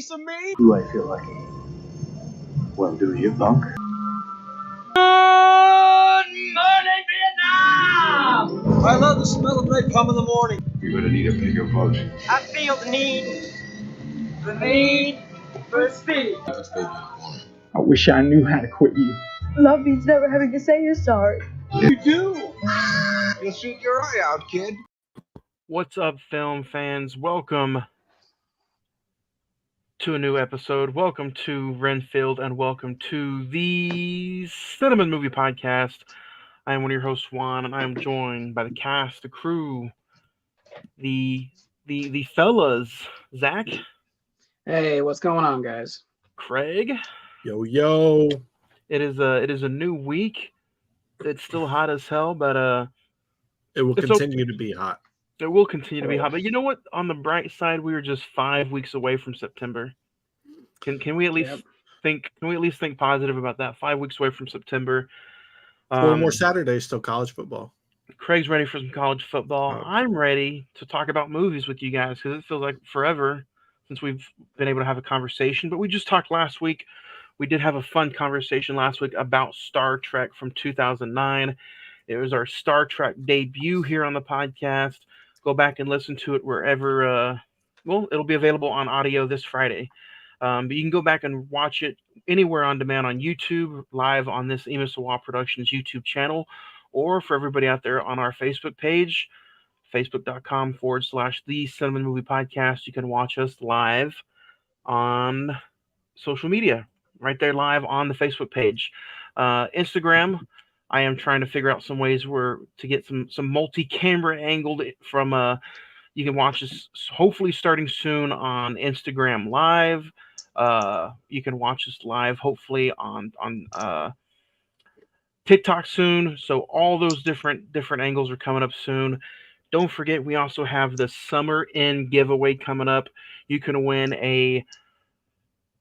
piece of me? Do I feel lucky? Well, do you, punk? Good morning, Vietnam! I love the smell of napalm in the morning. You're gonna need a bigger boat. I feel the need for speed. I wish I knew how to quit you. Love means never having to say you're sorry. You do. You'll shoot your eye out, kid. What's up, film fans? Welcome to a new episode. Welcome to Renfield, and welcome to the Cine-Men movie podcast. I am one of your hosts, Juan, and I am joined by the cast, the crew, the fellas, Zach. Hey, what's going on, guys? Craig. Yo. It is a new week. It's still hot as hell, but it will continue to be hot. It will continue to be hot. But you know what? On the bright side, we are just 5 weeks away from September. Can we at least think? Can we at least think positive about that? 5 weeks away from September. 4 more Saturdays till college football. Craig's ready for some college football. I'm ready to talk about movies with you guys because it feels like forever since we've been able to have a conversation. But we just talked last week. We did have a fun conversation last week about Star Trek from 2009. It was our Star Trek debut here on the podcast. Go back and listen to it wherever. It'll be available on audio this Friday. But you can go back and watch it anywhere on demand on YouTube, live on this Emisawa Productions YouTube channel, or for everybody out there on our Facebook page, facebook.com/The Cine-Men Movie Podcast. You can watch us live on social media, right there live on the Facebook page. Instagram, I am trying to figure out some ways to get some multi-camera angled from you can watch us hopefully starting soon on Instagram Live. You can watch us live hopefully on TikTok soon. So all those different angles are coming up soon. Don't forget, we also have the Summer In giveaway coming up. You can win a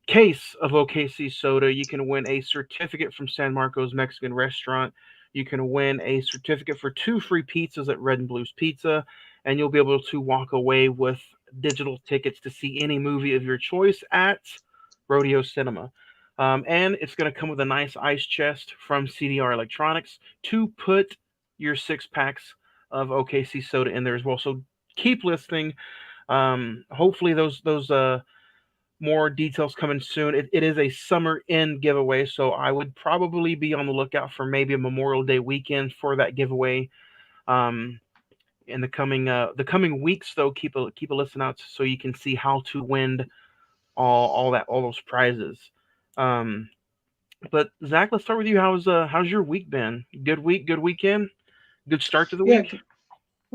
case of OKC soda. You can win a certificate from San Marcos Mexican Restaurant. You can win a certificate for 2 free pizzas at Red and Blues Pizza, and you'll be able to walk away with digital tickets to see any movie of your choice at Rodeo Cinema. And it's going to come with a nice ice chest from CDR Electronics to put your 6-packs of OKC soda in there as well. So keep listening. Hopefully those more details coming soon. It is a Summer In giveaway, so I would probably be on the lookout for maybe a Memorial Day weekend for that giveaway. In the coming weeks, though, keep a listen out so you can see how to win all those prizes. But Zach, let's start with you. How's your week been? Good week, good weekend, good start to the week.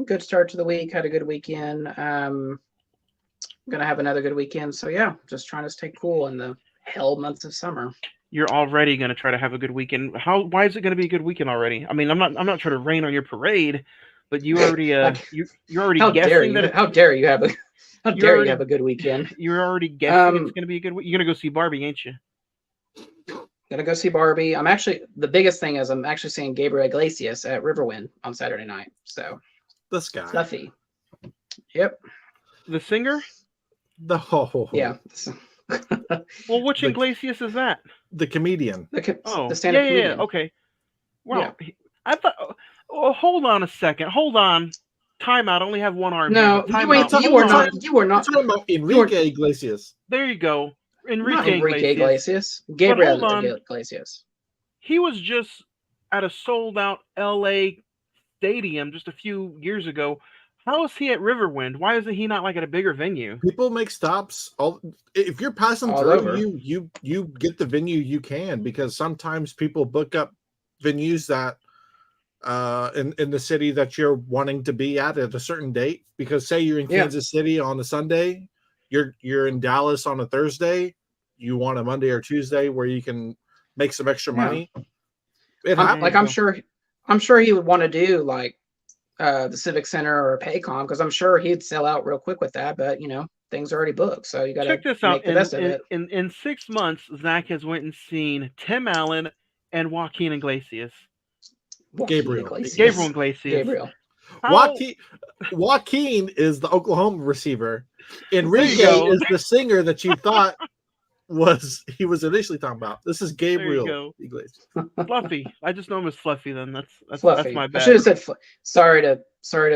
Good start to the week. Had a good weekend. Gonna have another good weekend. So yeah, just trying to stay cool in the hell months of summer. You're already gonna try to have a good weekend. Why is it gonna be a good weekend already? I mean, I'm not trying to rain on your parade, but you already you're already guessing that. How dare you have a good weekend? You're already guessing it's gonna be a good week. You're gonna go see Barbie, ain't you? Gonna go see Barbie. The biggest thing is I'm actually seeing Gabriel Iglesias at Riverwind on Saturday night. So this guy. Stuffy. Yep. The singer? Yeah. Well, which Iglesias is that? The comedian. The stand-up comedian. Yeah. Okay. Wow. Yeah. I thought. Oh, hold on a second. Hold on. Time out. I only have one arm. No, you were not talking about Enrique Iglesias. There you go. Enrique Iglesias. Gabriel Iglesias. He was just at a sold-out LA stadium just a few years ago. How is he at Riverwind? Why isn't he not like at a bigger venue? People make stops. If you're passing through, you get the venue you can, because sometimes people book up venues that in the city that you're wanting to be at a certain date. Because say you're in Kansas City on a Sunday, you're in Dallas on a Thursday, you want a Monday or Tuesday where you can make some extra money. I'm sure he would want to do like the Civic Center or Paycom, because I'm sure he'd sell out real quick with that, but things are already booked, so you got to check this out. Make the best of it. In 6 months, Zach has went and seen Tim Allen and Joaquin Iglesias. Gabriel Iglesias. Joaquin is the Oklahoma receiver. Enrique is the singer that you thought he was initially talking about. This is Gabriel Iglesias. Fluffy. I just know him as Fluffy. Then that's Fluffy. my bad. I should have said. Sorry to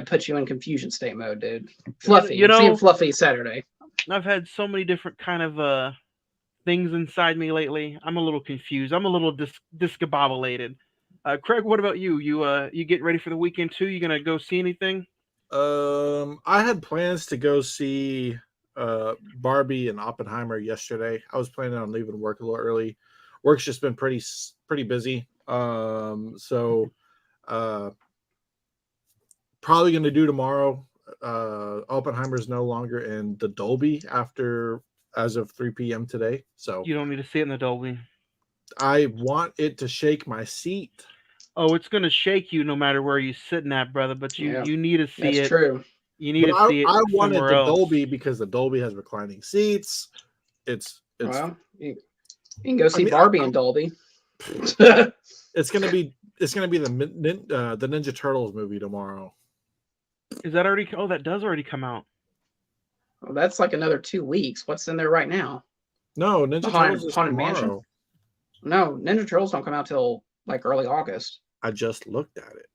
put you in confusion state mode, dude. Fluffy. I'm seeing Fluffy Saturday. I've had so many different kind of things inside me lately. I'm a little confused. I'm a little discombobulated. Craig, what about you? You getting ready for the weekend too? You gonna go see anything? I had plans to go see Barbie and Oppenheimer yesterday. I was planning on leaving work a little early. Work's just been pretty busy. So probably going to do tomorrow. Oppenheimer's no longer in the Dolby as of 3 p.m. today. So you don't need to see it in the Dolby. I want it to shake my seat. Oh, it's going to shake you no matter where you're sitting at, brother. But you need to see it. That's true. You need to see it. I wanted the else. Dolby because the Dolby has reclining seats. It's well, you can go see Barbie in Dolby. It's gonna be the Ninja Turtles movie tomorrow. Is that already? Oh, that does already come out. Well, that's like another 2 weeks. What's in there right now? No, Ninja Turtles is tomorrow. Mansion? No, Ninja Turtles don't come out till like early August. I just looked at it.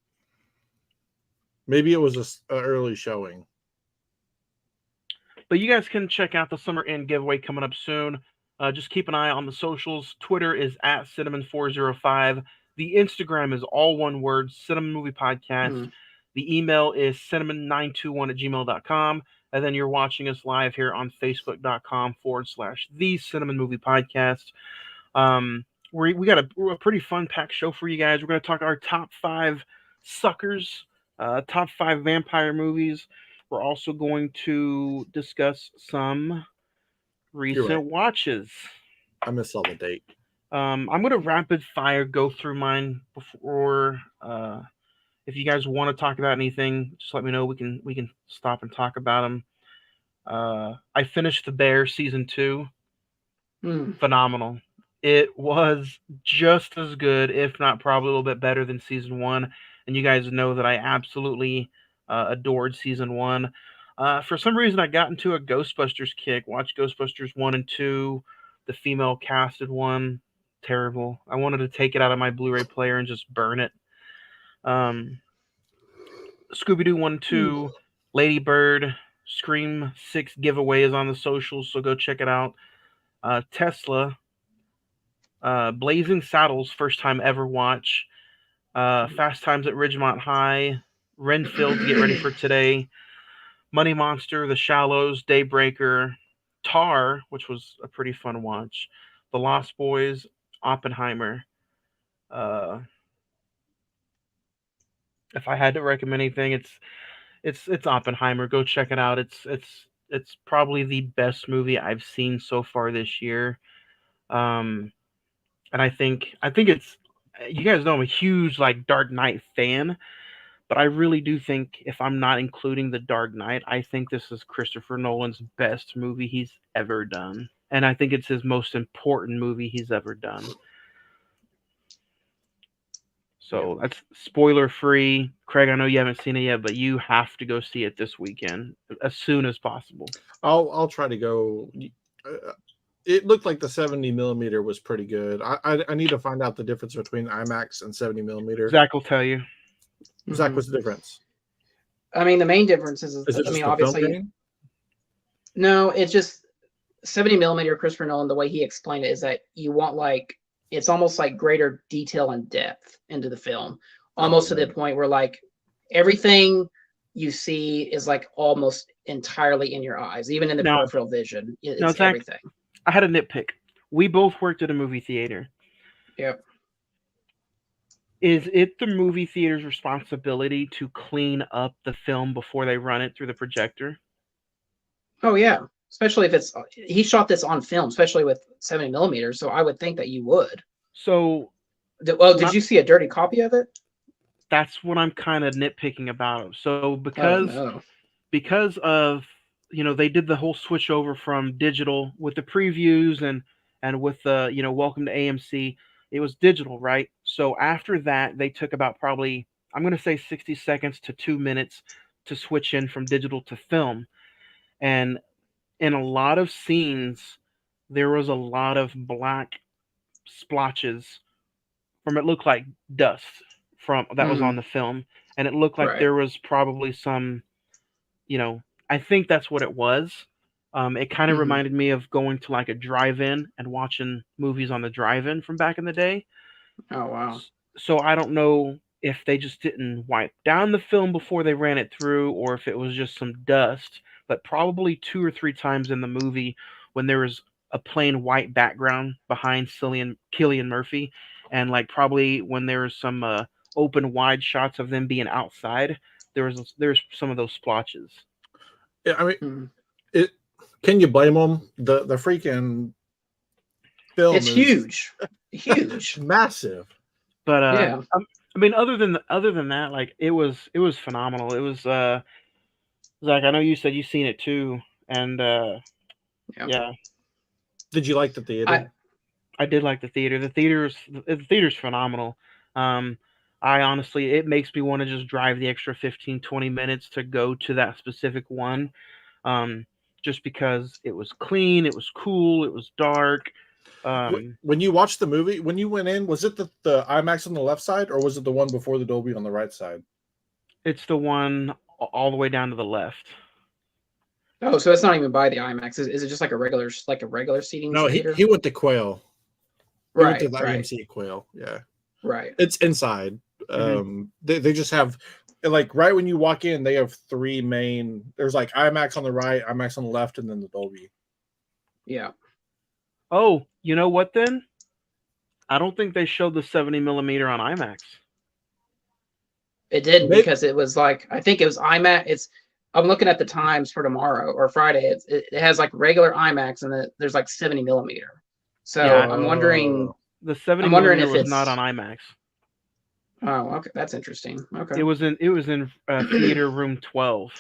Maybe it was an early showing. But you guys can check out the Summer End giveaway coming up soon. Just keep an eye on the socials. Twitter is at Cine-Men405. The Instagram is all one word, Cine-Men Movie Podcast. The email is cinnamon921@gmail.com. And then you're watching us live here on Facebook.com/The Cine-Men Movie Podcast. We got a pretty fun packed show for you guys. We're going to talk our top 5 suckers, top 5 vampire movies. We're also going to discuss some recent watches. I missed all the date. I'm going to rapid fire go through mine before. If you guys want to talk about anything, just let me know. We can stop and talk about them. I finished The Bear season 2. Phenomenal. It was just as good, if not probably a little bit better than season 1. And you guys know that I absolutely adored season 1. For some reason, I got into a Ghostbusters kick. Watched Ghostbusters 1 and 2, the female casted one. Terrible. I wanted to take it out of my Blu-ray player and just burn it. Scooby-Doo 1 and 2, Lady Bird, Scream 6 giveaway is on the socials, so go check it out. Tesla, Blazing Saddles, first time ever watch. Fast Times at Ridgemont High, Renfield, Get Ready for Today, Money Monster, The Shallows, Daybreaker, Tar, which was a pretty fun watch, The Lost Boys, Oppenheimer. If I had to recommend anything, it's Oppenheimer. Go check it out. It's probably the best movie I've seen so far this year. And I think it's, you guys know I'm a huge Dark Knight fan, but I really do think if I'm not including The Dark Knight, I think this is Christopher Nolan's best movie he's ever done. And I think it's his most important movie he's ever done. So that's spoiler free. Craig, I know you haven't seen it yet, but you have to go see it this weekend as soon as possible. I'll try to go. It looked like the 70 millimeter was pretty good. I need to find out the difference between IMAX and 70 millimeter. Zach will tell you. Zach, what's the difference? I mean, the main difference is obviously, no, it's just 70 millimeter Christopher Nolan. The way he explained it is that you want it's almost like greater detail and depth into the film, almost to the point where everything you see is almost entirely in your eyes, even in the peripheral vision. It's Zach, everything. I had a nitpick. We both worked at a movie theater. Yep. Is it the movie theater's responsibility to clean up the film before they run it through the projector? Oh yeah. Especially if he shot this on film, especially with 70 millimeters. So I would think that you would. So, did you see a dirty copy of it? That's what I'm kind of nitpicking about. So because of, they did the whole switch over from digital with the previews and with the, welcome to AMC, it was digital, right? So after that, they took about probably I'm going to say 60 seconds to 2 minutes to switch in from digital to film. And in a lot of scenes, there was a lot of black splotches from it looked like dust from that was on the film, and it looked like there was probably some, I think that's what it was. It kind of reminded me of going to like a drive-in and watching movies on the drive-in from back in the day. Oh wow! So I don't know if they just didn't wipe down the film before they ran it through, or if it was just some dust. But probably 2 or 3 times in the movie, when there was a plain white background behind Cillian Murphy, and like probably when there was some open wide shots of them being outside, there's some of those splotches. Yeah, I mean, it. Can you blame them? The freaking film it's huge, huge, massive. But I mean, other than that, like it was phenomenal. It was Zach, I know you said you've seen it too, and yeah. Did you like the theater? I did like the theater. The theater's phenomenal. I honestly, it makes me want to just drive the extra 15, 20 minutes to go to that specific one. Just because it was clean, it was cool, it was dark. When you watched the movie, when you went in, was it the IMAX on the left side, or was it the one before the Dolby on the right side? It's the one all the way down to the left. Oh, so it's not even by the IMAX. Is it just like a regular seating? No, theater? he went to Quail. He went to the right. IMC Quail. Yeah, right. It's inside. They just have, like, right when you walk in, they have 3 main. There's like IMAX on the right, IMAX on the left, and then the Dolby. Yeah. Oh, you know what then? I don't think they showed the 70 millimeter on IMAX. It didn't, because it was like, I think it was IMAX. I'm looking at the times for tomorrow or Friday. It has like regular IMAX, and there's like 70 millimeter. So yeah. I'm wondering. The 70 millimeter was not on IMAX. Oh, okay, that's interesting. Okay. It was in theater room 12.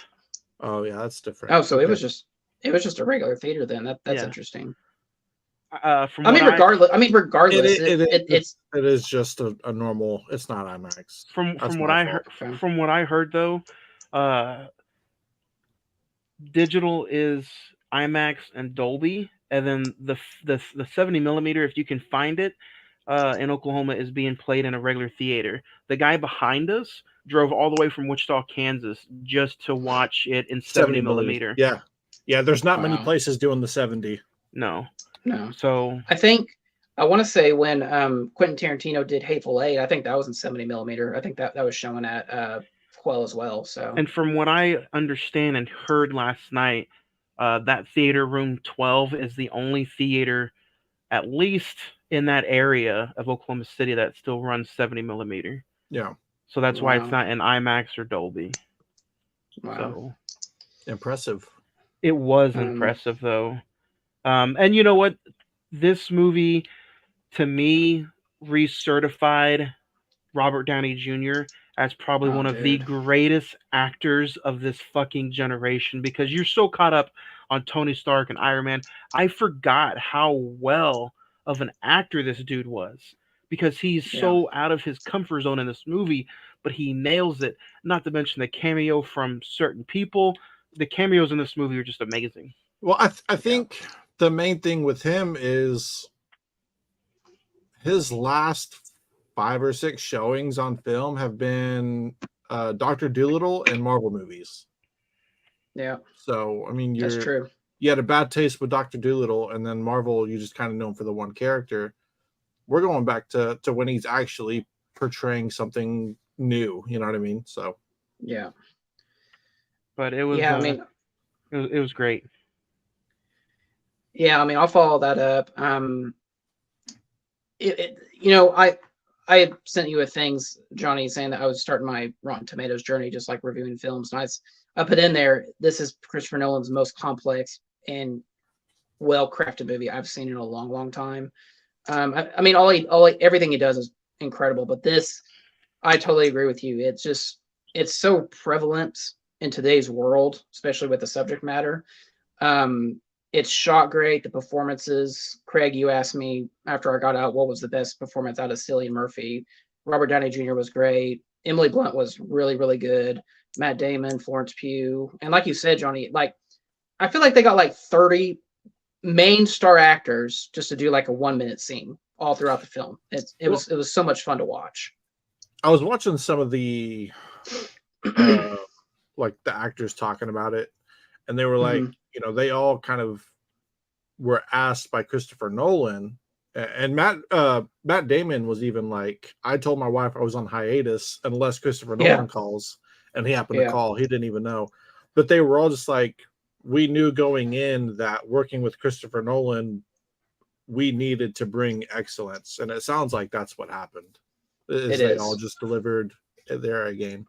Oh yeah, that's different. Oh, so it was just a regular theater then. That's interesting. Regardless, it is just a normal. It's not IMAX. From what I heard though, digital is IMAX and Dolby, and then the 70 millimeter, if you can find it, in Oklahoma, is being played in a regular theater. The guy behind us drove all the way from Wichita, Kansas, just to watch it in 70 millimeter. Yeah. There's not many places doing the 70. No. So I want to say when Quentin Tarantino did Hateful Eight, I think that was in 70 millimeter. I think that was showing at Quell as well. So, and from what I understand and heard last night, that theater room 12 is the only theater, at least in that area of Oklahoma City, that still runs 70 millimeter. Yeah. So that's why it's not in IMAX or Dolby. Wow. So impressive. It was impressive though. And you know what? This movie, to me, recertified Robert Downey Jr. as probably one of the greatest actors of this fucking generation, because you're so caught up on Tony Stark and Iron Man. I forgot how well of an actor this dude was, because he's so out of his comfort zone in this movie, but he nails it. Not to mention the cameo from certain people. The cameos in this movie are just amazing. Well, I think the main thing with him is his last 5 or 6 showings on film have been Dr. Dolittle and Marvel movies. Yeah. So, I mean, that's true. You had a bad taste with Dr. Dolittle, and then Marvel, you just kind of know him for the one character. We're going back to when he's actually portraying something new. You know what I mean? So, yeah. But it was, I mean, it was great. Yeah, I mean, I'll follow that up. I had sent you a things, Johnny, saying that I was starting my Rotten Tomatoes journey, just like reviewing films. And I put in there, this is Christopher Nolan's most complex and well-crafted movie I've seen in a long, long time. I mean, everything he does is incredible, but this, I totally agree with you. It's so prevalent in today's world, especially with the subject matter. It's shot great. The performances, Craig, you asked me after I got out, what was the best performance out of Cillian Murphy? Robert Downey Jr. was great. Emily Blunt was really, really good. Matt Damon, Florence Pugh, and like you said, Johnny, like I feel like they got like 30 main star actors just to do like a 1-minute scene all throughout the film. It was so much fun to watch. I was watching some of the like the actors talking about it, and they were like, they all kind of were asked by Christopher Nolan, and Matt Damon was even like, I told my wife I was on hiatus unless Christopher Nolan calls, and he happened to call. He didn't even know, but they were all just like, we knew going in that working with Christopher Nolan, we needed to bring excellence, and it sounds like that's what happened. They all just delivered their A game.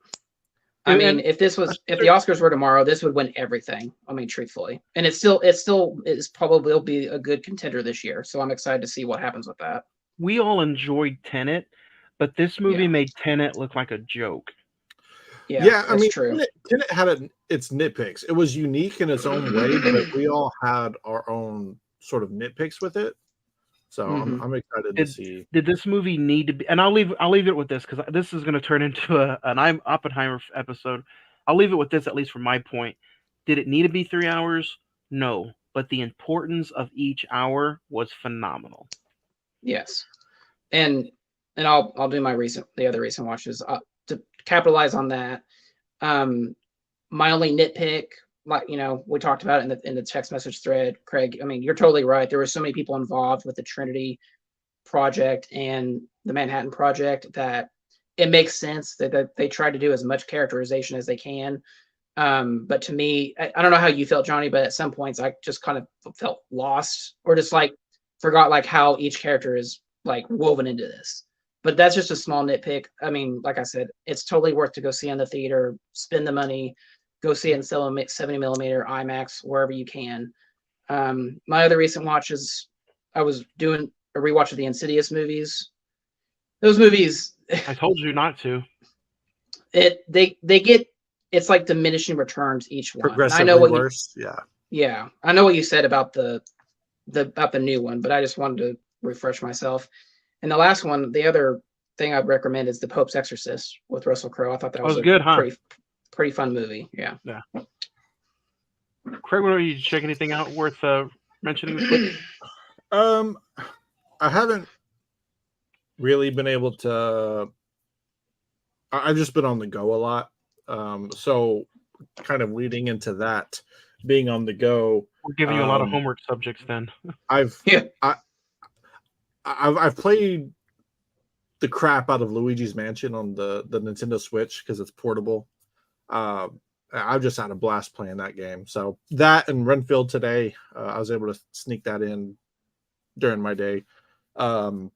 I mean, if the Oscars were tomorrow, this would win everything. I mean, truthfully, and it is probably will be a good contender this year. So I'm excited to see what happens with that. We all enjoyed Tenet, but this movie made Tenet look like a joke. Yeah, I mean, true. Tenet had its nitpicks. It was unique in its own way, but we all had our own sort of nitpicks with it. So I'm excited to see. Did this movie need to be? And I'll leave it with this, because this is going to turn into an Oppenheimer episode. I'll leave it with this, at least from my point. Did it need to be 3 hours? No, but the importance of each hour was phenomenal. Yes, and I'll do the other recent watches to capitalize on that. My only nitpick, like we talked about it in the text message thread, Craig. I mean, you're totally right. There were so many people involved with the Trinity project and the Manhattan Project that it makes sense that they tried to do as much characterization as they can. But to me, I don't know how you felt, Johnny, but at some points I just kind of felt lost, or just like forgot like how each character is like woven into this. But that's just a small nitpick. I mean, like I said, it's totally worth to go see in the theater, spend the money, go see it in 70 millimeter IMAX, wherever you can. My other recent watches, I was doing a rewatch of the Insidious movies. Those movies, I told you not to. They get, it's like diminishing returns each one. Progressively I know what worse. Yeah. I know what you said about the new one, but I just wanted to refresh myself. And the last one, the other thing I'd recommend is The Pope's Exorcist with Russell Crowe. I thought that was a good, huh? Pretty fun movie. Yeah. Craig, what are you check anything out worth mentioning this week? I haven't really been able to. I've just been on the go a lot. So kind of leading into that, being on the go. We're giving you a lot of homework subjects then. I've played the crap out of Luigi's Mansion on the Nintendo Switch because it's portable. I've just had a blast playing that game. So that and Renfield today, I was able to sneak that in during my day. And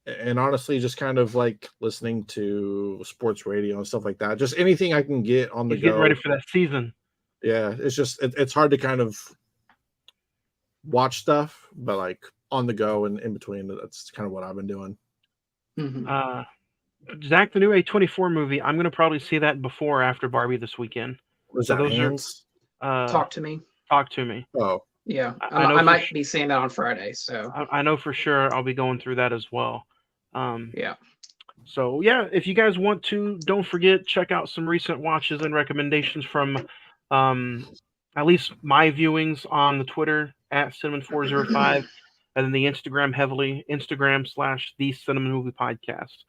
honestly, just kind of like listening to sports radio and stuff like that. Just anything I can get on the go. Getting ready for that season. Yeah, it's just it's hard to kind of watch stuff, but like on the go and in between, that's kind of what I've been doing. Zach, the new A24 movie, I'm going to probably see that before or after Barbie this weekend. Was that Hands? Talk to Me. Talk to Me. Oh. Yeah, I might be seeing that on Friday. So I know for sure I'll be going through that as well. Yeah. So yeah, if you guys want to, don't forget, check out some recent watches and recommendations from at least my viewings on the Twitter at Cine-Men405 and then the Instagram / the Cine-Men Movie Podcast.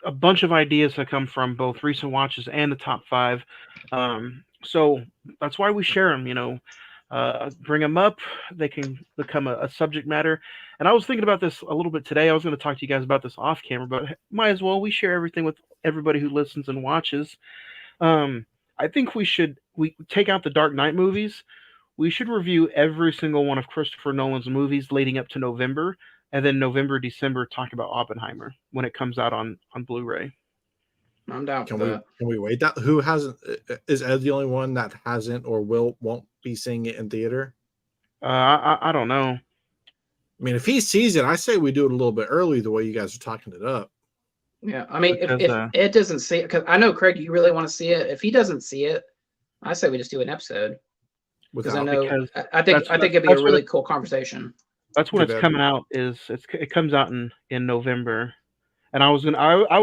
A bunch of ideas have come from both recent watches and the top 5. So that's why we share them, bring them up. They can become a subject matter. And I was thinking about this a little bit today. I was going to talk to you guys about this off camera, but might as well. We share everything with everybody who listens and watches. I think we take out the Dark Knight movies. We should review every single one of Christopher Nolan's movies leading up to November, and then November, December, talk about Oppenheimer when it comes out on Blu-ray. I'm down. Can we wait? That who hasn't? Is Ed the only one that hasn't or won't be seeing it in theater? I don't know. I mean, if he sees it, I say we do it a little bit early, the way you guys are talking it up. Yeah, I mean, if Ed doesn't see it, because I know Craig, you really want to see it. If he doesn't see it, I say we just do an episode. Because I know, I think it'd be a really cool conversation. That's when it's coming out. It comes out in November. And I was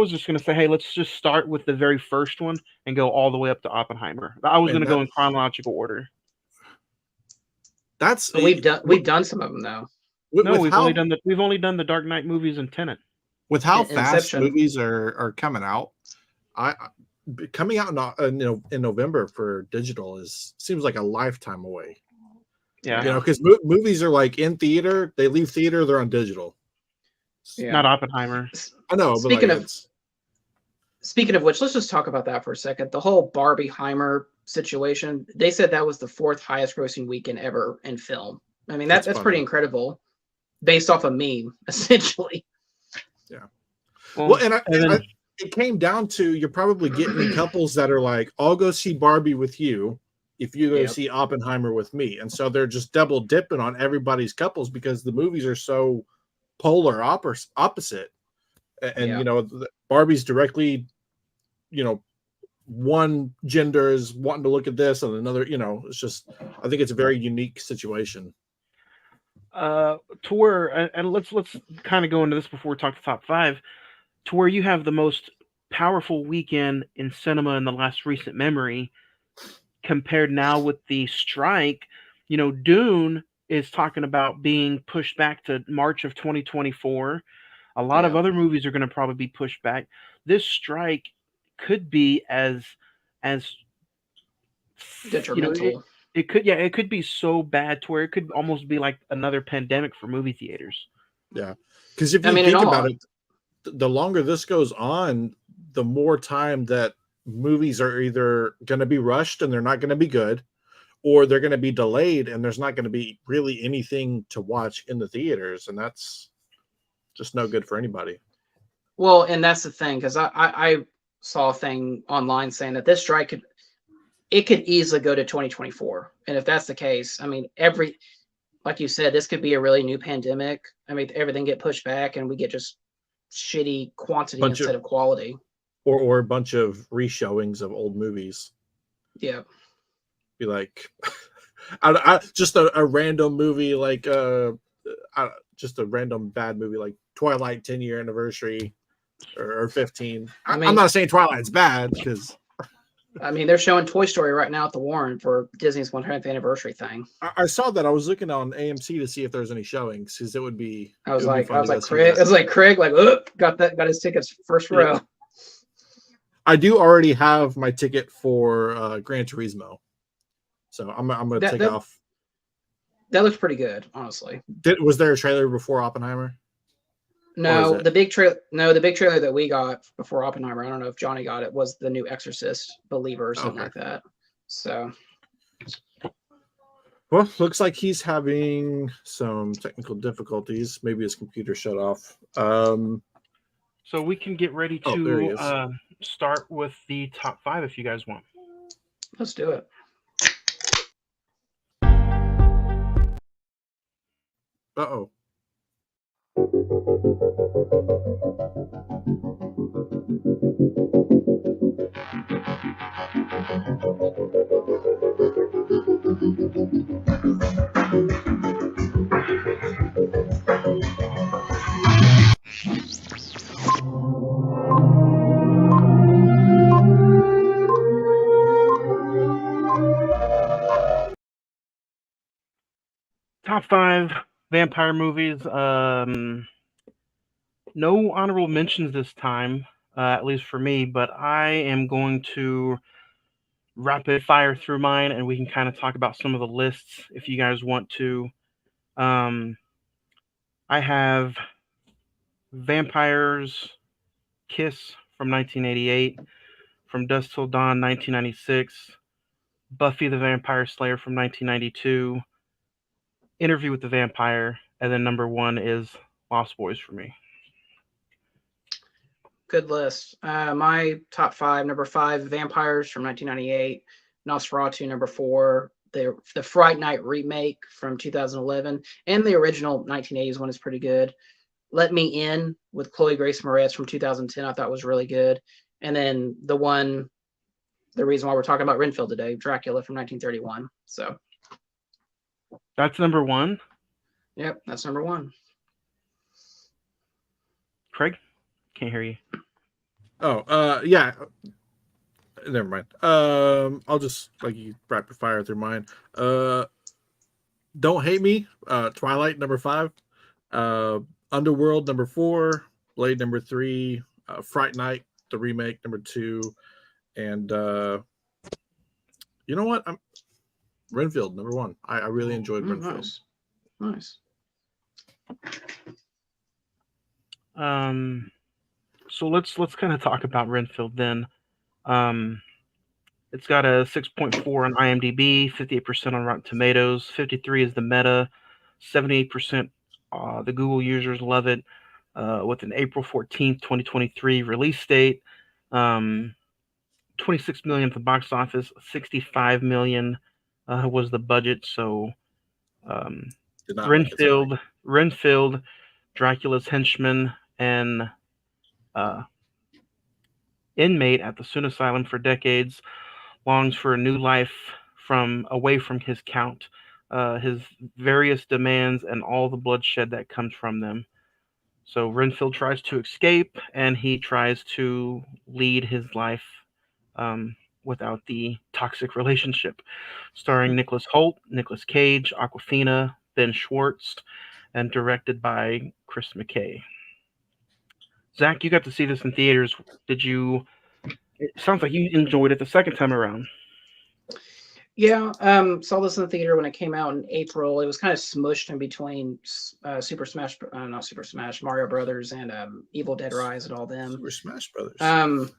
just gonna say, hey, let's just start with the very first one and go all the way up to Oppenheimer. I was gonna go in chronological order. We've done some of them though. We've only done the Dark Knight movies and Tenet. With how fast movies are coming out, coming out in November for digital seems like a lifetime away. Yeah, because movies are like in theater, they leave theater, they're on digital. Yeah. Not Oppenheimer. I know. Speaking of which, let's just talk about that for a second. The whole Barbieheimer situation. They said that was the 4th highest grossing weekend ever in film. I mean, that's pretty incredible, based off a meme, essentially. Yeah. It came down to you're probably getting couples that are like, I'll go see Barbie with you if you go see Oppenheimer with me. And so they're just double dipping on everybody's couples because the movies are so polar opposite. And Barbie's directly, one gender is wanting to look at this and another, it's just, I think it's a very unique situation. To where, and let's kind of go into this before we talk to top 5, to where you have the most powerful weekend in cinema in the last recent memory, compared now with the strike. Dune is talking about being pushed back to March of 2024. A lot of other movies are going to probably be pushed back. This strike could be as detrimental. It could be so bad to where it could almost be like another pandemic for movie theaters. Yeah, because if you think about it, the longer this goes on, the more time that movies are either going to be rushed and they're not going to be good, or they're going to be delayed and there's not going to be really anything to watch in the theaters, and that's just no good for anybody. Well, and that's the thing, because I saw a thing online saying that this strike could easily go to 2024. And if that's the case, I mean, like you said, this could be a really new pandemic. I mean, everything get pushed back and we get just shitty quantity instead of quality. Or a bunch of reshowings of old movies. Yeah. Be like, just a random movie, like just a random bad movie like Twilight 10-year anniversary or 15. I'm not saying Twilight's bad because I mean, they're showing Toy Story right now at the Warren for Disney's 100th anniversary thing. I saw that. I was looking on AMC to see if there's any showings because it would be. I was like Craig, got his tickets first row. I do already have my ticket for Gran Turismo, so I'm going to take off. That looks pretty good, honestly. Was there a trailer before Oppenheimer? No, the big trailer that we got before Oppenheimer, I don't know if Johnny got it, was the new Exorcist Believer or something like that. So, well, looks like he's having some technical difficulties. Maybe his computer shut off. So we can get ready to start with the top 5 if you guys want. Let's do it. Uh-oh. Top 5 vampire movies. No honorable mentions this time, at least for me, but I am going to rapid fire through mine and we can kind of talk about some of the lists if you guys want to. I have Vampires Kiss from 1988, From Dusk Till Dawn 1996, Buffy the Vampire Slayer from 1992, Interview with the Vampire, and then number 1 is Lost Boys for me. Good list. My top 5, number 5, Vampires from 1998, Nosferatu number 4, the Fright Night remake from 2011, and the original 1980s one is pretty good. Let Me In with Chloe Grace Moretz from 2010 I thought was really good. And then the reason why we're talking about Renfield today, Dracula from 1931. So that's number 1? Yep, that's number 1. Craig, can't hear you. Oh, yeah. Never mind. I'll just like you rapid fire through mine. Don't Hate Me. Twilight number 5. Underworld number 4. Blade number 3. Fright Night the remake number 2. And you know what? Renfield number 1. I really enjoyed Renfield. Nice. So let's kind of talk about Renfield then. It's got a 6.4 on IMDb, 58% on Rotten Tomatoes, 53 is the Meta, 78% the Google users love it, with an April 14th, 2023 release date. 26 million at the box office, 65 million was the budget. So Renfield, Dracula's henchman and inmate at the Sun Asylum for decades, longs for a new life away from his count, his various demands, and all the bloodshed that comes from them. So Renfield tries to escape, and he tries to lead his life without the toxic relationship. Starring Nicholas Hoult, Nicolas Cage, Awkwafina, Ben Schwartz, and directed by Chris McKay. Zach, you got to see this in theaters. Did you? It sounds like you enjoyed it the second time around. Yeah, saw this in the theater when it came out in April. It was kind of smushed in between not Super Smash, Mario Brothers, and Evil Dead Rise and all them. Super Smash Brothers.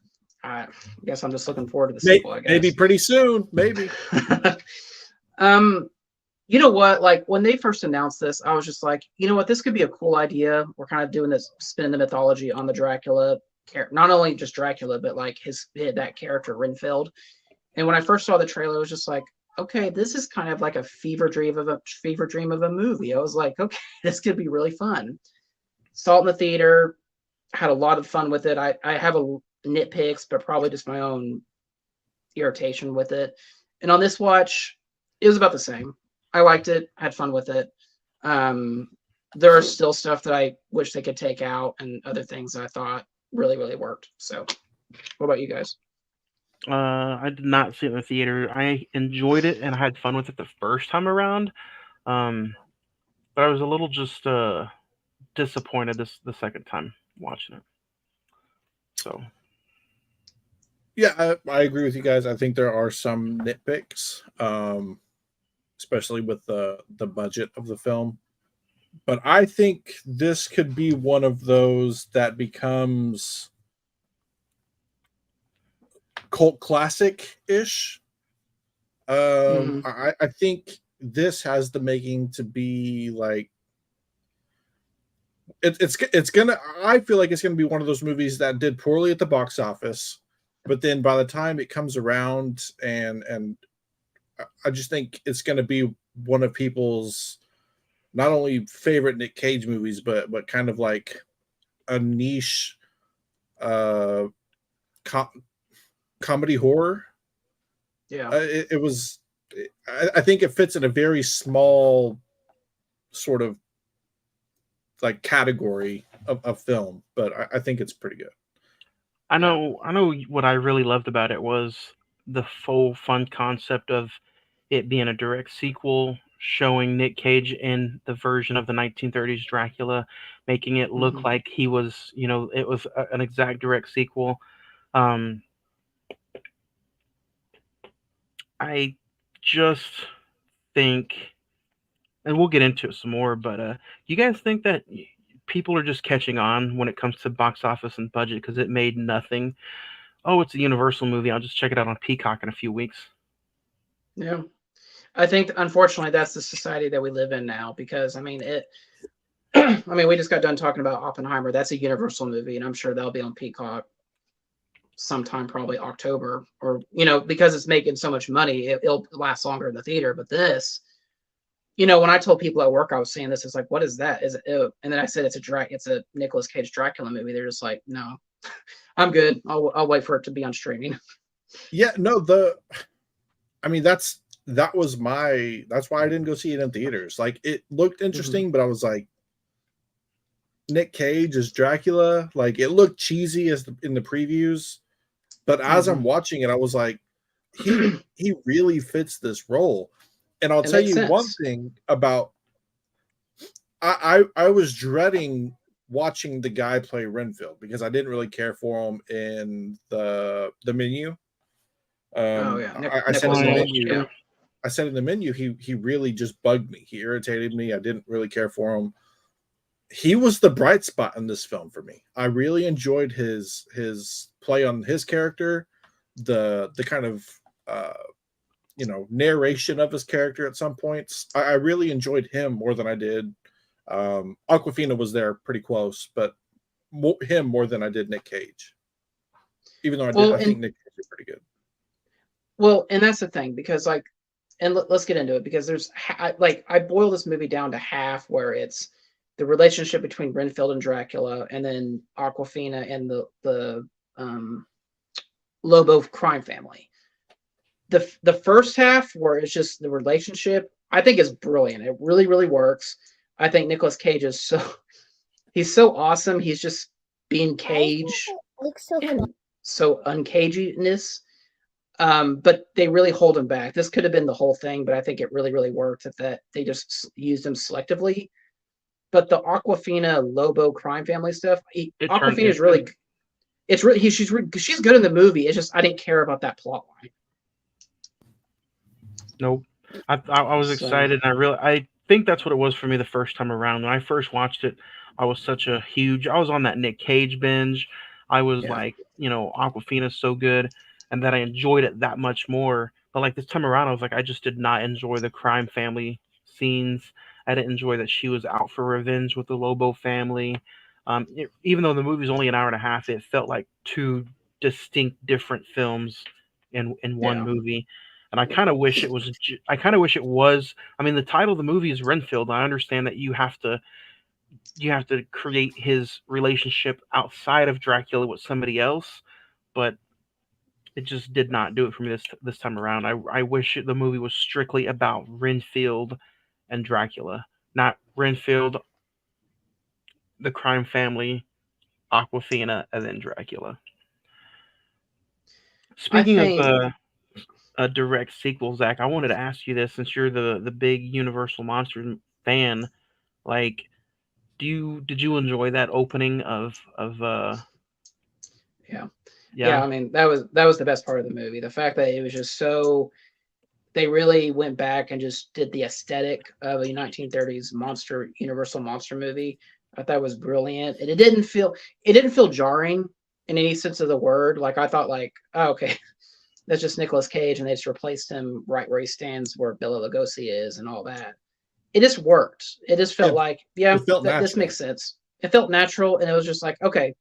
I guess I'm just looking forward to the sequel. I guess maybe pretty soon. Maybe. You know what? Like when they first announced this, I was just like, you know what? This could be a cool idea. We're kind of doing this, spinning the mythology on the Dracula character, not only just Dracula, but like that character Renfield. And when I first saw the trailer, I was just like, okay, this is kind of like a fever dream of a movie. I was like, okay, this could be really fun. Saw it in the theater, had a lot of fun with it. I have a nitpicks, but probably just my own irritation with it. And on this watch, it was about the same. I liked it, had fun with it. There are still stuff that I wish they could take out, and other things that I thought really, really worked. So, what about you guys? I did not see it in the theater. I enjoyed it and I had fun with it the first time around. But I was a little just disappointed the second time watching it. So yeah, I agree with you guys. I think there are some nitpicks, especially with the budget of the film. But I think this could be one of those that becomes cult classic-ish. I think this has the making to be like it's gonna. I feel like it's gonna be one of those movies that did poorly at the box office, but then by the time it comes around, and I just think it's gonna be one of people's not only favorite Nick Cage movies, but kind of like a niche comedy horror. Yeah, it was. I think it fits in a very small sort of like category of film, but I think it's pretty good. I know what I really loved about it was the full fun concept of it being a direct sequel, showing Nick Cage in the version of the 1930s Dracula, making it look like he was, it was an exact direct sequel. I just think, and we'll get into it some more, but you guys think that people are just catching on when it comes to box office and budget because it made nothing? Oh, it's a Universal movie. I'll just check it out on Peacock in a few weeks. Yeah. I think, unfortunately, that's the society that we live in now because, I mean, we just got done talking about Oppenheimer. That's a Universal movie, and I'm sure that'll be on Peacock sometime, probably October, or, because it's making so much money, it'll last longer in the theater. But this, when I told people at work I was seeing this, it's like, what is that? Is it? Ew. And then I said it's a Nicolas Cage Dracula movie. They're just like, no, I'm good. I'll wait for it to be on streaming. Yeah, no, that's that's why I didn't go see it in theaters. Like, it looked interesting, but I was like, Nick Cage as Dracula, like, it looked cheesy in the previews, but as I'm watching it, I was like, he really fits this role. And I'll tell you one thing about, I was dreading watching the guy play Renfield because I didn't really care for him in the menu. I said in the menu. I said in the menu, he really just bugged me. He irritated me. I didn't really care for him. He was the bright spot in this film for me. I really enjoyed his play on his character, the kind of narration of his character at some points. I really enjoyed him more than I did. Awkwafina was there pretty close, but him more than I did Nick Cage. Even though I think Nick Cage is pretty good. Well, and that's the thing, because like, and let's get into it, because there's I boil this movie down to half, where it's the relationship between Renfield and Dracula, and then Awkwafina and the Lobo crime family. The first half, where it's just the relationship, I think is brilliant. It really, really works. I think Nicolas Cage is he's so awesome. He's just being Cage and so uncaginess. But they really hold him back. This could have been the whole thing, but I think it really, really worked that they just used him selectively. But the Awkwafina Lobo crime family stuff, Awkwafina is really, she's good in the movie. It's just I didn't care about that plot line. Nope. I was excited, and I think that's what it was for me the first time around. When I first watched it, I was on that Nick Cage binge. I was like, Awkwafina's so good, and that I enjoyed it that much more. But like this time around, I was like, I just did not enjoy the crime family scenes. I didn't enjoy that she was out for revenge with the Lobo family. Even though the movie's only an hour and a half, it felt like two distinct different films in one movie. And I kind of wish it was. I mean, the title of the movie is Renfield. I understand that you have to create his relationship outside of Dracula with somebody else, but it just did not do it for me this time around. I wish the movie was strictly about Renfield and Dracula, not Renfield, the crime family, Awkwafina, and then Dracula. Speaking of a direct sequel, Zach, I wanted to ask you this, since you're the big Universal Monsters fan. Like, did you enjoy that opening of Yeah, I mean, that was the best part of the movie. The fact that it was just so, they really went back and just did the aesthetic of a 1930s Universal monster movie. I thought was brilliant. And it didn't feel jarring in any sense of the word. Like, I thought, like, oh, okay, that's just Nicolas Cage, and they just replaced him right where he stands, where Bela Lugosi is, and all that. It just worked. It just felt like, this makes sense. It felt natural, and it was just like, okay,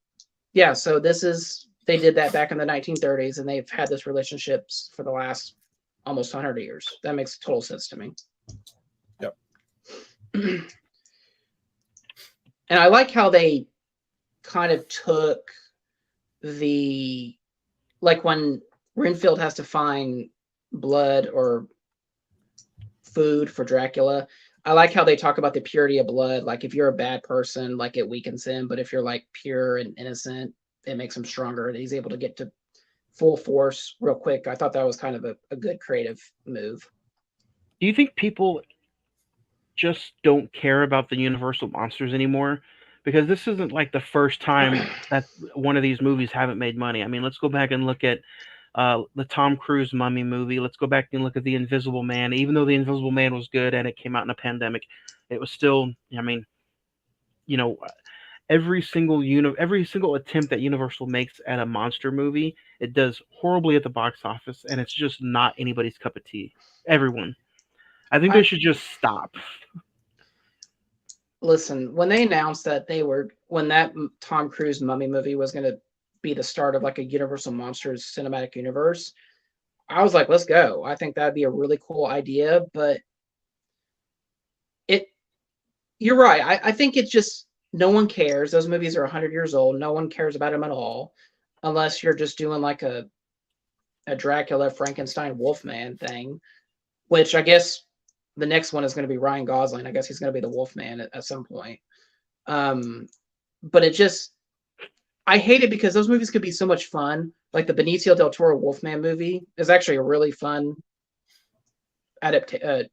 yeah, so they did that back in the 1930s, and they've had this relationships for the last almost 100 years. That makes total sense to me. Yep. And I like how they kind of took like when Renfield has to find blood or food for Dracula, I like how they talk about the purity of blood. Like, if you're a bad person, like, it weakens him, but if you're like pure and innocent, it makes him stronger, and he's able to get to full force real quick. I thought that was kind of a good creative move. Do you think people just don't care about the Universal monsters anymore? Because this isn't like the first time that one of these movies haven't made money. I mean, let's go back and look at the Tom Cruise Mummy movie. Let's go back and look at The Invisible Man. Even though The Invisible Man was good and it came out in a pandemic, it was still, I mean, every single attempt that Universal makes at a monster movie, it does horribly at the box office, and it's just not anybody's cup of tea. Everyone. I think they should just stop. Listen, when they announced that when that Tom Cruise Mummy movie was going to be the start of like a Universal Monsters cinematic universe, I was like, let's go. I think that'd be a really cool idea, but you're right. I think it's just, no one cares. Those movies are 100 years old. No one cares about them at all, unless you're just doing like a Dracula, Frankenstein, Wolfman thing, which I guess the next one is going to be Ryan Gosling. I guess he's going to be the Wolfman at some point. But it just, I hate it because those movies could be so much fun. Like the Benicio del Toro Wolfman movie is actually a really fun updated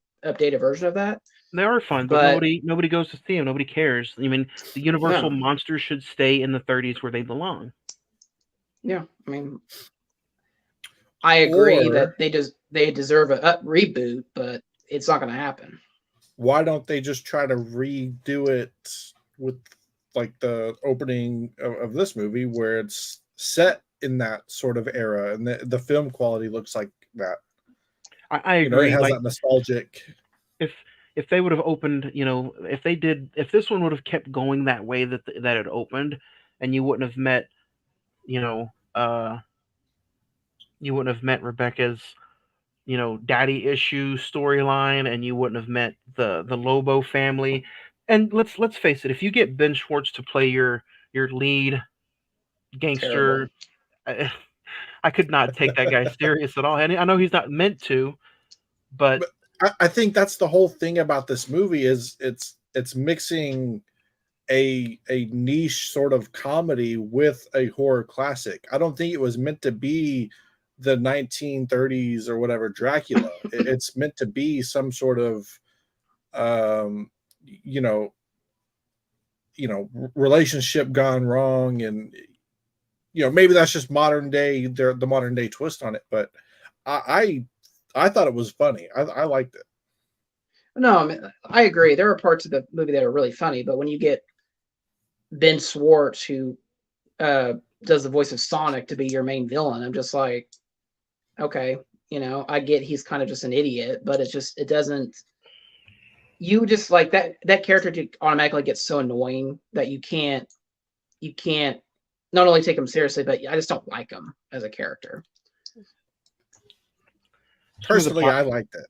version of that. They are fun, but nobody goes to see them. Nobody cares. I mean, the Universal monsters should stay in the 30s where they belong. Yeah, I mean, I agree that they deserve a reboot, but it's not going to happen. Why don't they just try to redo it with like the opening of this movie where it's set in that sort of era and the film quality looks like that? I agree. It has that nostalgic. If they would have opened, if this one would have kept going that way that it opened, and you wouldn't have met, Rebecca's, daddy issue storyline, and you wouldn't have met the Lobo family. And let's face it, if you get Ben Schwartz to play your lead gangster, I could not take that guy serious at all. And I know he's not meant to, but I think that's the whole thing about this movie is it's mixing a niche sort of comedy with a horror classic. I don't think it was meant to be the 1930s or whatever Dracula. It's meant to be some sort of relationship gone wrong, and maybe that's just modern day, the modern day twist on it. But I thought it was funny. I liked it. No, I mean, I agree. There are parts of the movie that are really funny, but when you get Ben Schwartz, who does the voice of Sonic, to be your main villain, I'm just like, okay, I get he's kind of just an idiot, but it doesn't. You just like that character automatically gets so annoying that you can't not only take him seriously, but I just don't like him as a character. Personally, I liked it.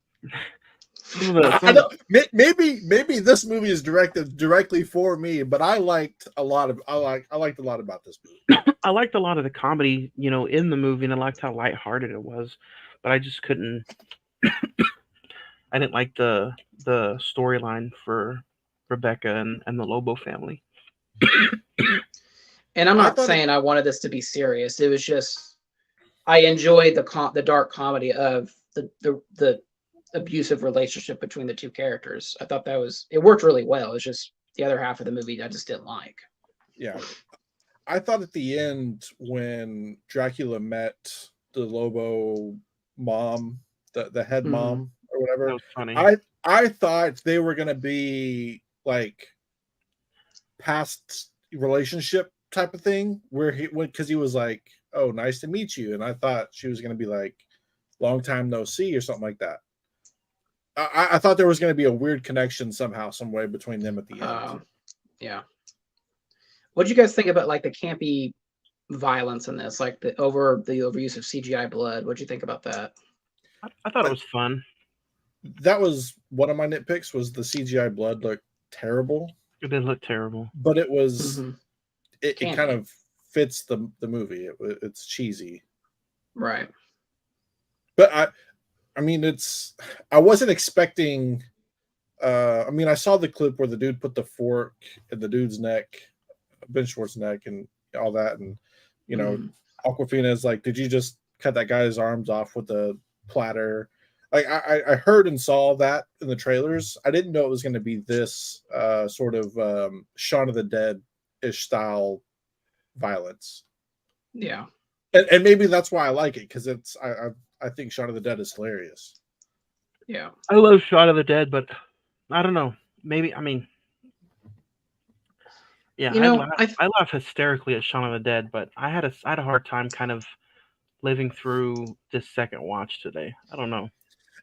Maybe this movie is directed directly for me, but I liked a lot about this movie. I liked a lot of the comedy, in the movie, and I liked how lighthearted it was, but I just couldn't. I didn't like the storyline for Rebecca and the Lobo family. And I'm not saying I wanted this to be serious. It was just I enjoyed the dark comedy of the abusive relationship between the two characters. I thought it worked really well. It's just the other half of the movie I just didn't like. Yeah. I thought at the end when Dracula met the Lobo mom, the head mom or whatever, that was funny. I thought they were going to be like past relationship type of thing where because he was like, oh, nice to meet you. And I thought she was going to be like, long time no see or something like that. I thought there was going to be a weird connection somehow, some way between them at the end. Yeah. What did you guys think about like the campy violence in this, like the overuse of CGI blood? What did you think about that? I thought it was fun. That was one of my nitpicks. Was the CGI blood looked terrible? It did look terrible, but it was it kind of fits the movie. It's cheesy, right? But I mean, I wasn't expecting. I saw the clip where the dude put the fork in the dude's neck, Ben Schwartz's neck, and all that, and Awkwafina is like, "Did you just cut that guy's arms off with a platter?" Like I heard and saw that in the trailers. I didn't know it was going to be this sort of Shaun of the Dead-ish style violence. Yeah, and maybe that's why I like it, because I think Shaun of the Dead is hilarious. Yeah, I love Shaun of the Dead, but I don't know. Maybe yeah, I laugh hysterically at Shaun of the Dead, but I had a hard time kind of living through this second watch today. I don't know.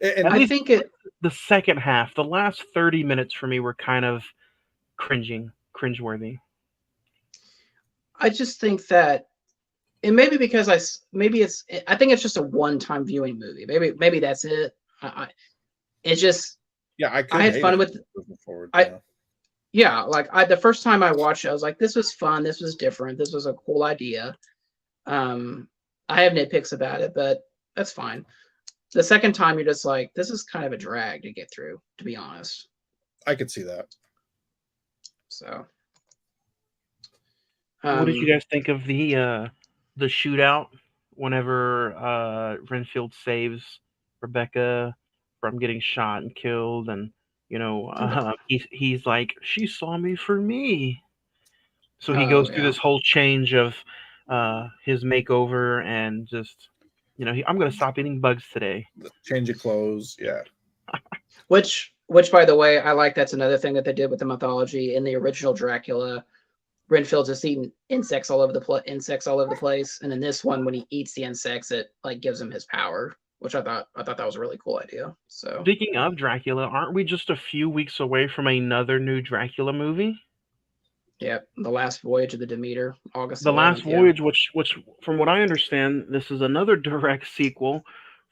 And I think the second half, the last 30 minutes for me were kind of cringeworthy. I just think that, and maybe because I think it's just a one-time viewing movie. Maybe that's it. It's just I had fun with it. Yeah, like the first time I watched it, I was like, this was fun, this was different, this was a cool idea. I have nitpicks about it, but that's fine. The second time, you're just like, this is kind of a drag to get through, to be honest. I could see that. So, what did you guys think of the shootout whenever Renfield saves Rebecca from getting shot and killed, and he's like, she saw me for me. So he goes through this whole change of his makeover and just, I'm going to stop eating bugs today. Change of clothes, yeah. Which, by the way, I like. That's another thing that they did with the mythology in the original Dracula. Renfield's just eating insects all over the place, and in this one, when he eats the insects, it like gives him his power, which I thought that was a really cool idea. So, speaking of Dracula, aren't we just a few weeks away from another new Dracula movie? Yep, The Last Voyage of the Demeter, August. The 11th, Last Voyage, which from what I understand, this is another direct sequel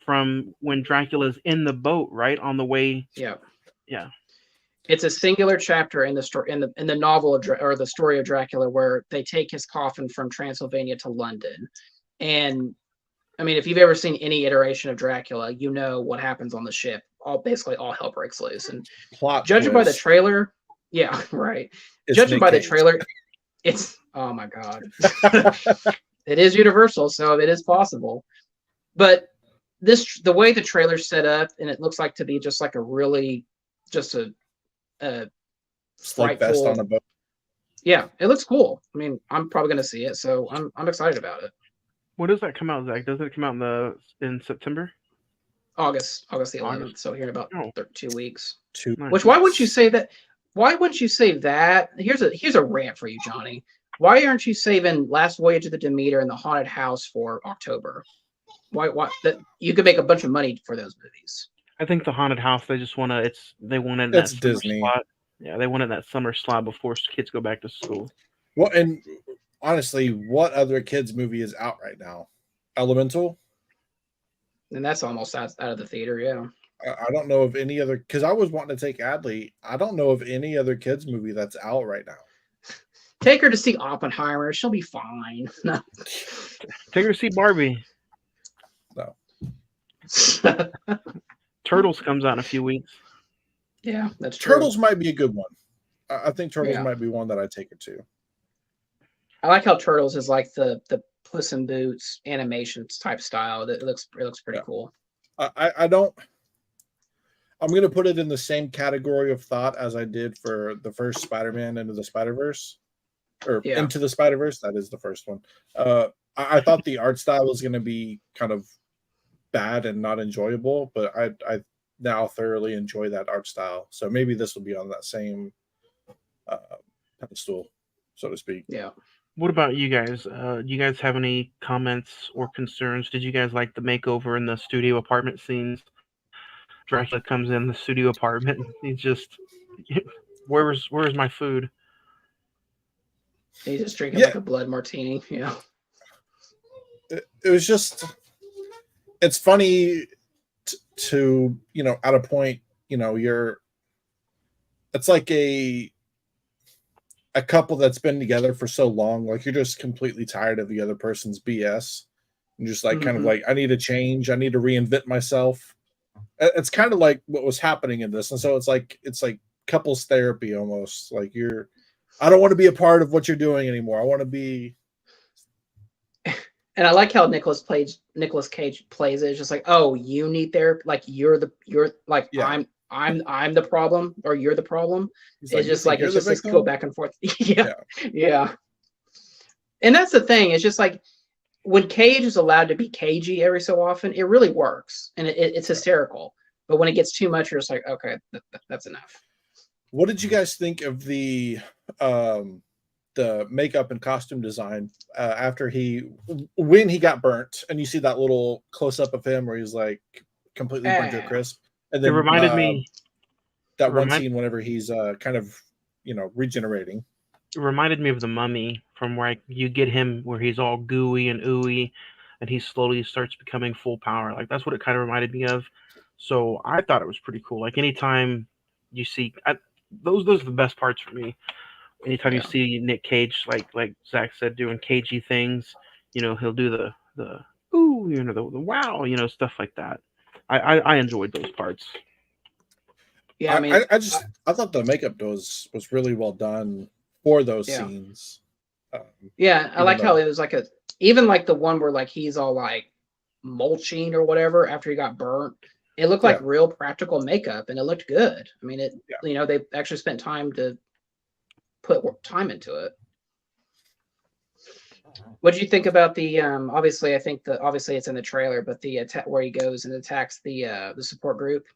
from when Dracula's in the boat, right, on the way. Yeah. It's a singular chapter in the story in the novel or the story of Dracula, where they take his coffin from Transylvania to London. And I mean, if you've ever seen any iteration of Dracula, you know what happens on the ship. Basically all hell breaks loose. And judging by the trailer, yeah, right. Judging by the trailer, it's, oh my God. It is Universal, so it is possible. But the way the trailer's set up, and it looks like to be just like a really, just a slight vest on a boat. Yeah, it looks cool. I mean, I'm probably going to see it, so I'm excited about it. When does that come out, Zach? Does it come out in September? August the 11th. So here in about 2 weeks. Nice. Which, why wouldn't you say that? Why wouldn't you say that? Here's a rant for you, Johnny. Why aren't you saving Last Voyage of the Demeter and The Haunted House for October? Why that you could make a bunch of money for those movies. I think The Haunted House, they just want to. They want it in that Disney slot. Yeah, they want it in that summer slot before kids go back to school. Well, and honestly, what other kids movie is out right now? Elemental. And that's almost out of the theater. Yeah. I don't know of any other, because I was wanting to take Adley. I don't know of any other kids movie that's out right now. Take her to see Oppenheimer. She'll be fine. No. Take her to see Barbie. No. Turtles comes out in a few weeks. Yeah, that's true. Turtles might be a good one. I think Turtles might be one that I take it to. I like how Turtles is like the Puss in Boots animations type style. That looks pretty cool. I don't. I'm going to put it in the same category of thought as I did for the first Spider-Man Into the Spider-Verse. Into the Spider-Verse. That is the first one. I thought the art style was going to be kind of bad and not enjoyable, but I now thoroughly enjoy that art style. So maybe this will be on that same pedestal, so to speak. Yeah. What about you guys? Do you guys have any comments or concerns? Did you guys like the makeover in the studio apartment scenes? Dracula comes in the studio apartment. He's just, where's my food? He's just drinking like a blood martini. Yeah. It was just, it's funny to at a point, it's like a couple that's been together for so long, like you're just completely tired of the other person's BS. And just like kind of like, I need to change. I need to reinvent myself. It's kind of like what was happening in this. And so it's like couples therapy almost. Like I don't want to be a part of what you're doing anymore. I want to be. And I like how Nicolas Cage plays it. It's just like, oh, you need therapy. Like you're like, yeah. I'm the problem, or you're the problem. It's just like, it's just like go back and forth. Yeah. And that's the thing. It's just like when Cage is allowed to be cagey every so often, it really works, and it's hysterical. But when it gets too much, you're just like, okay, that's enough. What did you guys think of the makeup and costume design after when he got burnt, and you see that little close up of him where he's like completely burnt to a crisp? And then it reminded me that one scene whenever he's kind of regenerating. It reminded me of the Mummy, from where you get him where he's all gooey and ooey, and he slowly starts becoming full power. Like that's what it kind of reminded me of. So I thought it was pretty cool. Like anytime you see those are the best parts for me. Anytime you see Nick Cage, like Zach said, doing cagey things, he'll do the ooh, the wow, stuff like that. I enjoyed those parts. Yeah, I mean, I thought the makeup was really well done for those Yeah. scenes. yeah, I even like how though- it was like even like the one where like he's all like mulching or whatever after he got burnt. It looked like Yeah. real practical makeup, and it looked good. I mean, Yeah. they actually spent time to put time into it. What do you think about the obviously I think obviously it's in the trailer, but the attack where he goes and attacks the support group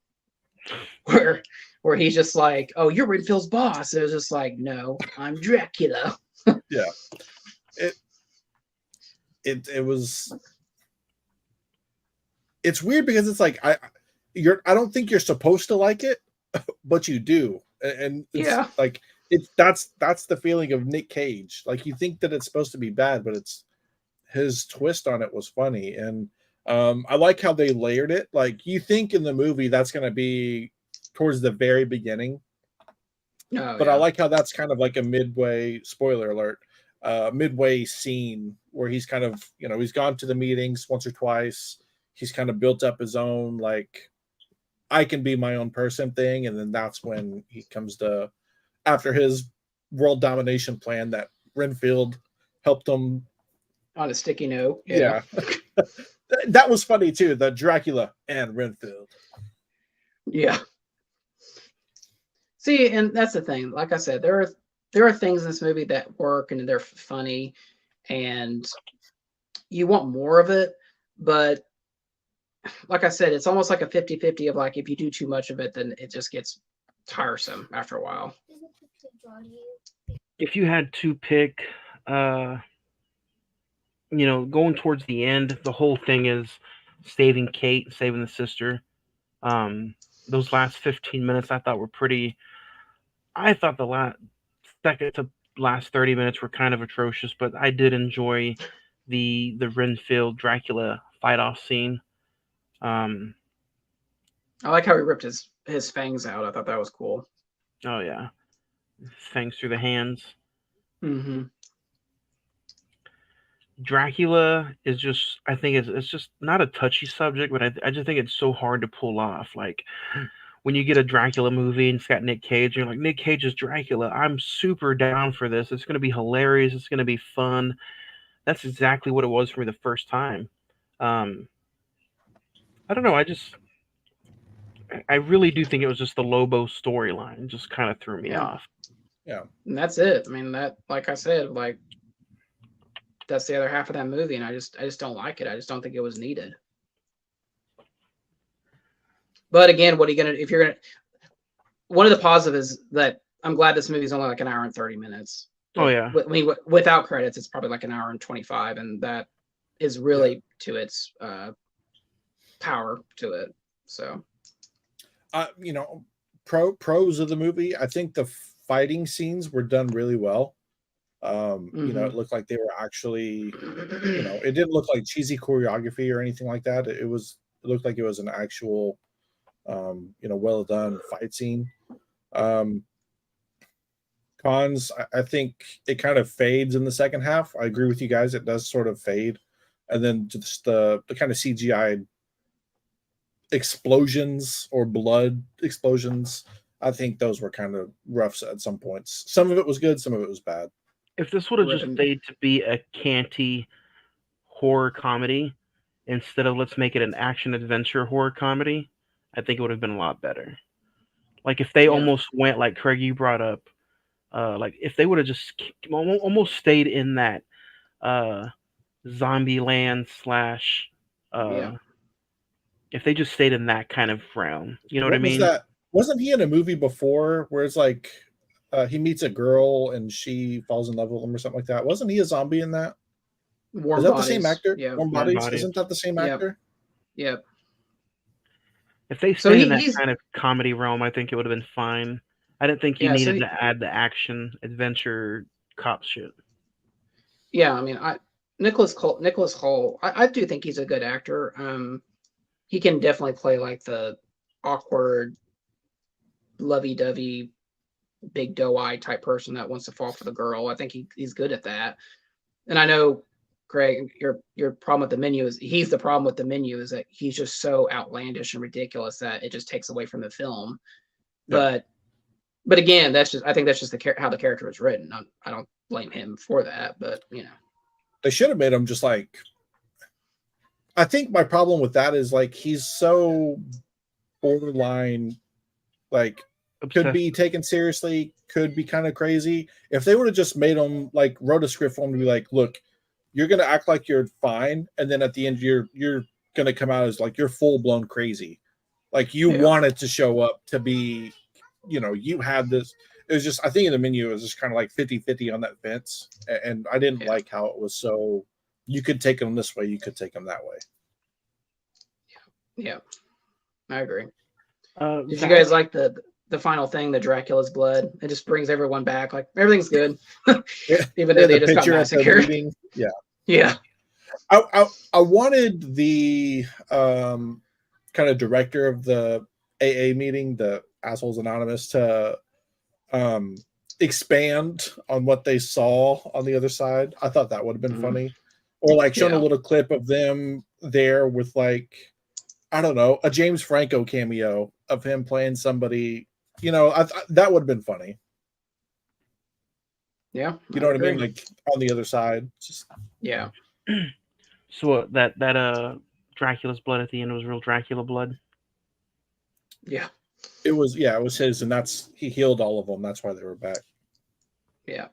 where he's just like, "Oh, you're Renfield's boss." It was just like, "No, I'm Dracula." Yeah. It was, it's weird because it's like I don't think you're supposed to like it, but you do. And it's like that's the feeling of Nick Cage. Like you think that it's supposed to be bad, but it's his twist on it was funny. And I like how they layered it. Like you think in the movie that's going to be towards the very beginning, but I like how that's kind of like a midway, spoiler alert, midway scene where he's kind of, he's gone to the meetings once or twice. He's kind of built up his own, like, I can be my own person thing. And then that's when he comes to, after his world domination plan that Renfield helped him on a sticky note. Yeah. That was funny too. The Dracula and Renfield. Yeah. See, and that's the thing. Like I said, there are things in this movie that work and they're funny, and you want more of it. But like I said, it's almost like a 50-50 of like if you do too much of it, then it just gets tiresome after a while. If you had to pick, going towards the end, the whole thing is saving Kate, saving the sister. Those last 15 minutes I thought were pretty. I thought the last second to last 30 minutes were kind of atrocious, but I did enjoy the Renfield Dracula fight off scene. I like how he ripped his fangs out. I thought that was cool. Oh yeah, fangs through the hands. Mm-hmm. Dracula is just, I think it's just not a touchy subject, but I just think it's so hard to pull off. Like when you get a Dracula movie and it's got Nick Cage, you're like, Nick Cage is Dracula. I'm super down for this. It's going to be hilarious. It's going to be fun. That's exactly what it was for me the first time. I don't know. I really do think it was just the Lobo storyline just kind of threw me off. Yeah. And that's it. I mean, that, like I said, like that's the other half of that movie, and I just don't like it. I just don't think it was needed. But again, what are you gonna if you're gonna? One of the positives is that I'm glad this movie is only like an hour and 30 minutes. Oh yeah. I mean, without credits, it's probably like an hour and 25, and that is really to its power to it. So, pros of the movie, I think the fighting scenes were done really well. It looked like they were actually, it didn't look like cheesy choreography or anything like that. It looked like it was an actual, well done fight scene. Cons, I think it kind of fades in the second half. I agree with you guys. It does sort of fade. And then just the kind of CGI explosions or blood explosions, I think those were kind of rough at some points. Some of it was good, some of it was bad. If this would have just stayed to be a canty horror comedy instead of let's make it an action adventure horror comedy, I think it would have been a lot better. Like if they almost went like Craig, you brought up, like if they would have just almost stayed in that zombie land / if they just stayed in that kind of realm, you know what I mean? Wasn't he in a movie before where it's like he meets a girl and she falls in love with him or something like that? Wasn't he a zombie in that? Is that the same actor? Yeah. Warm Bodies. Isn't that the same actor? Yep. If they stayed in that kind of comedy realm, I think it would have been fine. I didn't think he needed to add the action adventure cop shit. Yeah, I mean, Nicholas Hoult, I do think he's a good actor. He can definitely play like the awkward, lovey-dovey, big doe-eye type person that wants to fall for the girl. I think he's good at that. And I know Craig, your problem with the menu is he's the problem with the menu is that he's just so outlandish and ridiculous that it just takes away from the film. Yeah. But again, I think that's just how the character was written. I don't blame him for that, but they should have made him just like. I think my problem with that is like he's so borderline, like could be taken seriously, could be kind of crazy. If they would have just made him like wrote a script for him to be like, look, you're gonna act like you're fine, and then at the end you're gonna come out as like you're full blown crazy, like you wanted to show up to be, you had this. It was just I think in the menu it was just kind of like 50-50 on that fence, and I didn't like how it was so. You could take them this way, you could take them that way. Yeah, I agree. Did you guys like the final thing, the Dracula's blood? It just brings everyone back. Like everything's good, even though they just got massacred. Yeah. I wanted the kind of director of the AA meeting, the Assholes Anonymous, to expand on what they saw on the other side. I thought that would have been funny. Or like showing a little clip of them there with like, I don't know, a James Franco cameo of him playing somebody, that would have been funny. Yeah. You know what I mean? Like on the other side. Yeah. So that Dracula's blood at the end was real Dracula blood? Yeah. It was his, and he healed all of them. That's why they were back. Yeah.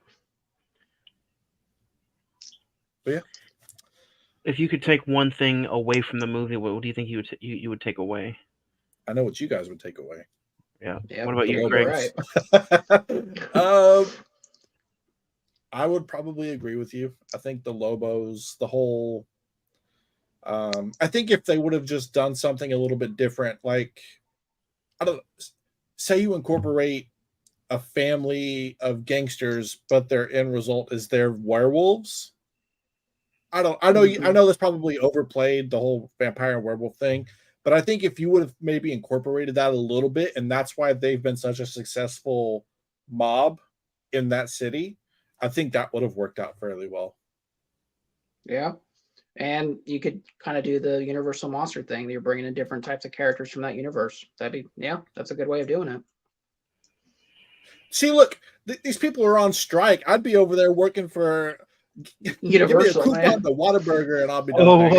But yeah. If you could take one thing away from the movie, what do you think you would take away? I know what you guys would take away. Yeah. What about you, Greg? Right. I would probably agree with you. I think the Lobos, the whole. I think if they would have just done something a little bit different, like I don't say you incorporate a family of gangsters, but their end result is they're werewolves. I know that's probably overplayed, the whole vampire and werewolf thing, but I think if you would have maybe incorporated that a little bit, and that's why they've been such a successful mob in that city, I think that would have worked out fairly well. Yeah. And you could kind of do the Universal Monster thing. You're bringing in different types of characters from that universe. That's a good way of doing it. See, look, these people are on strike. I'd be over there working for Universal, give me a coupon to Whataburger, and I'll be done.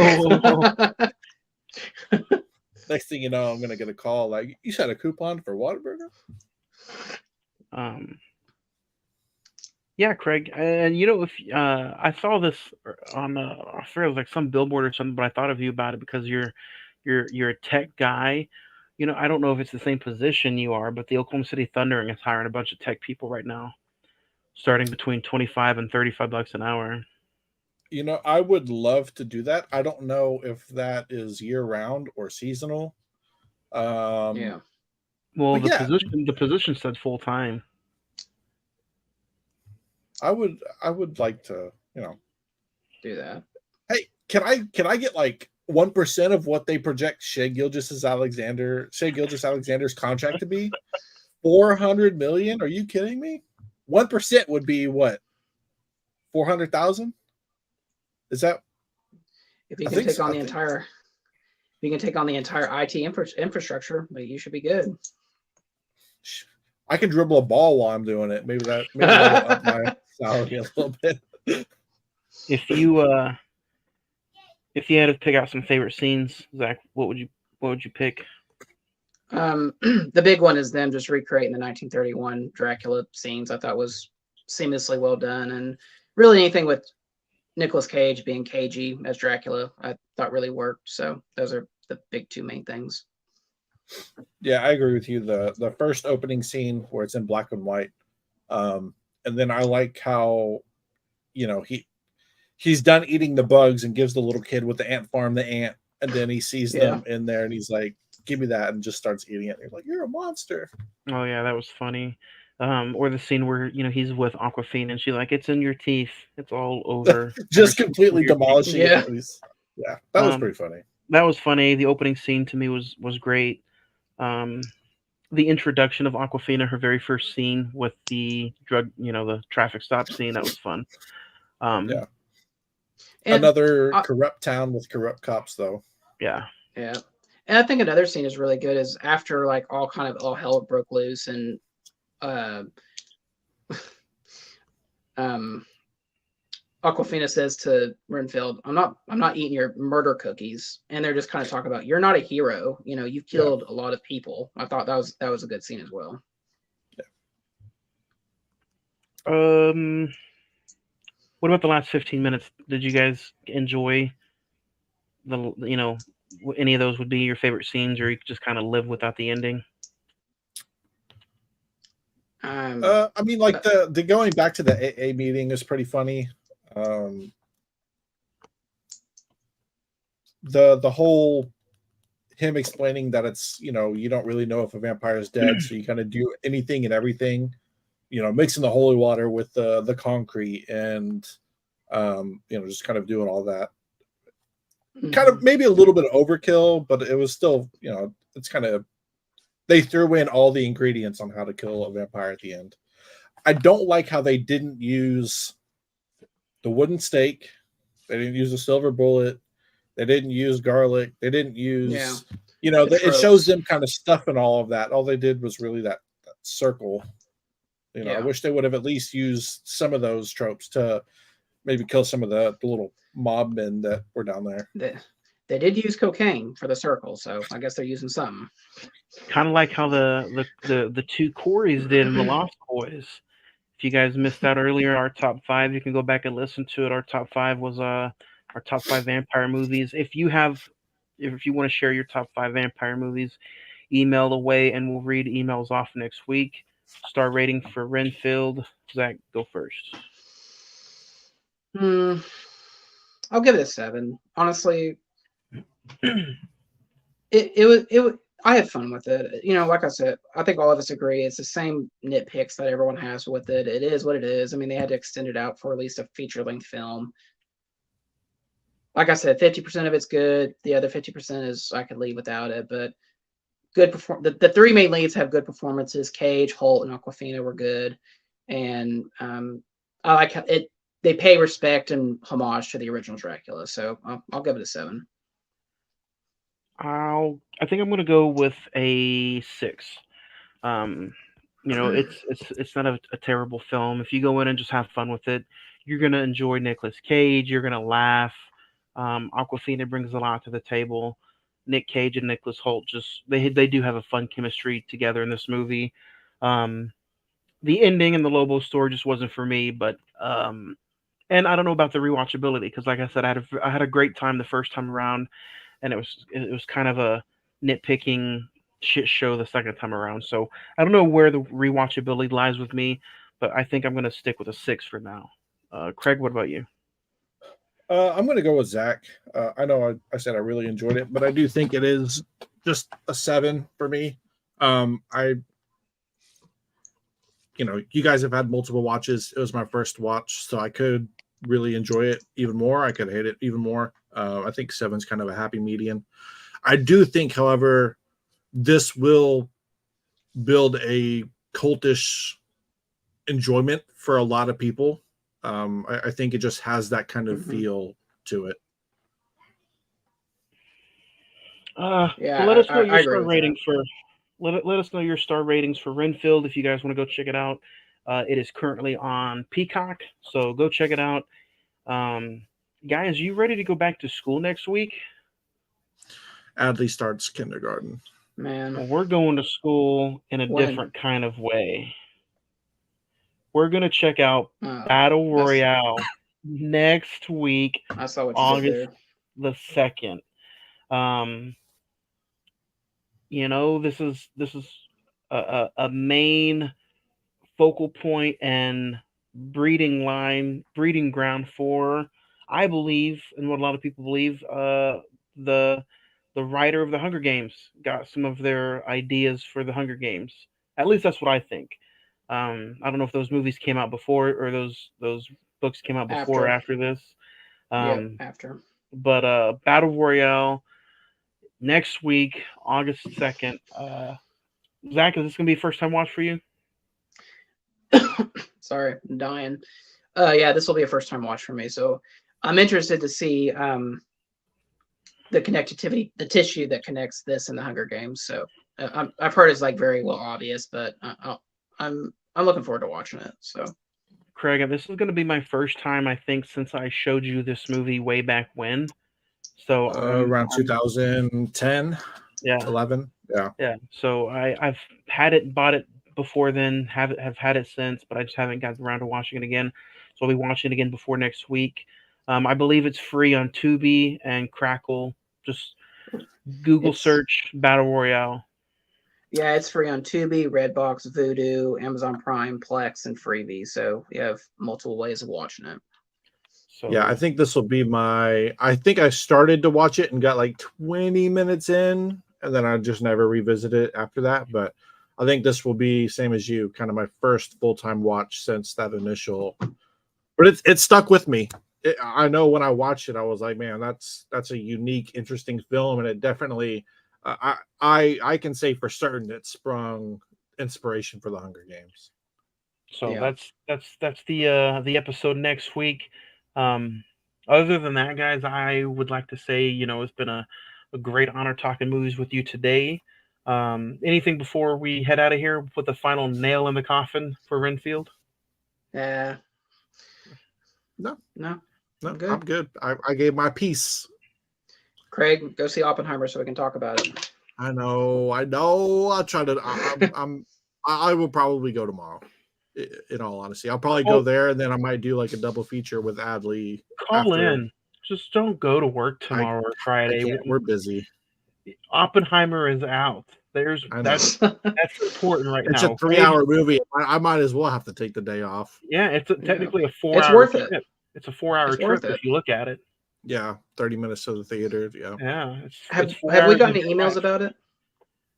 Next thing you know, I'm gonna get a call like, "You had a coupon for Whataburger?" Yeah, Craig, and if I saw this on I forget, it was like some billboard or something, but I thought of you about it because you're a tech guy. I don't know if it's the same position you are, but the Oklahoma City Thunder is hiring a bunch of tech people right now, starting between $25 and $35 an hour. I would love to do that. I don't know if that is year round or seasonal. Yeah. Well, the position said full time. I would like to, do that. Hey, can I get like 1% of what they project Shea Gilgeous-Alexander's contract to be? $400 million? Are you kidding me? 1% would be what? 400,000? Is that? If you can take on the entire, if you can take on the entire IT infrastructure, you should be good. I can dribble a ball while I'm doing it. Maybe that'll up my salary a little bit. If you had to pick out some favorite scenes, Zach, what would you pick? The big one is them just recreating the 1931 Dracula scenes. I thought was seamlessly well done, and really anything with Nicolas Cage being cagey as Dracula, I thought really worked. So those are the big two main things. Yeah, I agree with you. The first opening scene where it's in black and white, and then I like how, he's done eating the bugs and gives the little kid with the ant farm the ant, and then he sees them in there and he's like, "Give me that," and just starts eating it. And he's like, "You're a monster." Oh yeah, that was funny. Or the scene where he's with Awkwafina and she's like, "It's in your teeth. It's all over." Just completely demolishing it. Yeah, that was pretty funny. That was funny. The opening scene to me was great. The introduction of Awkwafina, her very first scene with the drug, the traffic stop scene, that was fun. Another corrupt town with corrupt cops, though. Yeah. Yeah. And I think another scene is really good is after like all hell broke loose and Aquafina says to Renfield, I'm not eating your murder cookies. And they're just kind of talking about, you're not a hero. You know, you've killed a lot of people. I thought that was a good scene as well. Yeah. What about the last 15 minutes? Did you guys enjoy any of those would be your favorite scenes, or you could just kind of live without the ending? I mean, like the going back to the AA meeting is pretty funny. The whole him explaining that it's, you don't really know if a vampire is dead, so you kind of do anything and everything, mixing the holy water with the concrete and just kind of doing all that. Kind of maybe a little bit of overkill, but it was still, it's kind of, they threw in all the ingredients on how to kill a vampire at the end. I don't like how they didn't use the wooden stake. They didn't use a silver bullet. They didn't use garlic. They didn't use, it shows them kind of stuffing all of that. All they did was really that circle. I wish they would have at least used some of those tropes to maybe kill some of the little mob men that were down there. They did use cocaine for the circle, so I guess they're using some. Kind of like how the two Corys did in The Lost Boys. If you guys missed out earlier, our top 5, you can go back and listen to it. Our top 5 was our top 5 vampire movies. If you want to share your top 5 vampire movies, email away and we'll read emails off next week. Star rating for Renfield. Zach, go first. I'll give it a 7. Honestly, it was. I had fun with it. Like I said, I think all of us agree it's the same nitpicks that everyone has with it. It is what it is. I mean, they had to extend it out for at least a feature-length film. Like I said, 50% of it's good. The other 50% is I could leave without it. But good the 3 main leads have good performances. Cage, Holt, and Aquafina were good, and I like how they pay respect and homage to the original Dracula. So I'll give it a 7. I think I'm going to go with a 6. It's not a terrible film. If you go in and just have fun with it, you're going to enjoy Nicolas Cage. You're going to laugh. Aquafina brings a lot to the table. Nick Cage and Nicholas Hoult they do have a fun chemistry together in this movie. The ending and the Lobo story just wasn't for me, but and I don't know about the rewatchability because, like I said, I had a great time the first time around, and it was kind of a nitpicking shit show the second time around. So I don't know where the rewatchability lies with me, but I think I'm going to stick with a 6 for now. Craig, what about you? I'm going to go with Zach. I know I said I really enjoyed it, but I do think it is just a 7 for me. You guys have had multiple watches. It was my first watch, so I could really enjoy it even more. I could hate it even more. I think 7's kind of a happy median. I do think, however, this will build a cultish enjoyment for a lot of people. I think it just has that kind of feel to it. Let us know your star rating for. Let us know your star ratings for Renfield if you guys want to go check it out. It is currently on Peacock, so go check it out. Guys, you ready to go back to school next week? Adley starts kindergarten. Man, well, we're going to school in a different kind of way. We're going to check out Battle Royale next week, I saw what August the 2nd. This is a main focal point and breeding ground for, I believe, and what a lot of people believe, the writer of the Hunger Games got some of their ideas for the Hunger Games. At least that's what I think. I don't know if those movies came out before or those books came out before or after this. After. But Battle Royale next week, August 2nd. Zach, is this going to be a first time watch for you? Sorry, I'm dying. Yeah, this will be a first time watch for me. So I'm interested to see the connectivity, the tissue that connects this and the Hunger Games. So I've heard it's like very well obvious, but I'm looking forward to watching it. So, Craig, this is going to be my first time, I think, since I showed you this movie way back when. So around 2010, yeah, 11, yeah. So I've bought it before then, have had it since, but I just haven't gotten around to watching it again. So I'll be watching it again before next week. I believe it's free on Tubi and Crackle. Just Google search Battle Royale. Yeah, it's free on Tubi, Redbox, Vudu, Amazon Prime, Plex, and Freevee. So you have multiple ways of watching it. So yeah, I think this will be I think I started to watch it and got like 20 minutes in, and then I just never revisited it after that. But I think this will be same as you, kind of my first full-time watch since that initial. But it stuck with me. I know when I watched it, I was like, man, that's a unique, interesting film, and it definitely. I can say for certain it sprung inspiration for the Hunger Games. So that's the episode next week. Other than that, guys, I would like to say, it's been a great honor talking movies with you today. Anything before we head out of here with the final nail in the coffin for Renfield? Yeah. No. I'm good. I gave my piece. Craig, go see Oppenheimer so we can talk about it. I know. I'll try to. I will probably go tomorrow. In all honesty, I'll probably go there, and then I might do like a double feature with Adley. Call in. Just don't go to work tomorrow or Friday. We're busy. Oppenheimer is out. That's important right now. It's a 3-hour movie. I might as well have to take the day off. Yeah, it's technically a 4-hour. It's worth trip. it. It's a 4-hour trip if you look at it. Yeah, 30 minutes to the theater. Yeah. Yeah. Have we gotten any emails about it?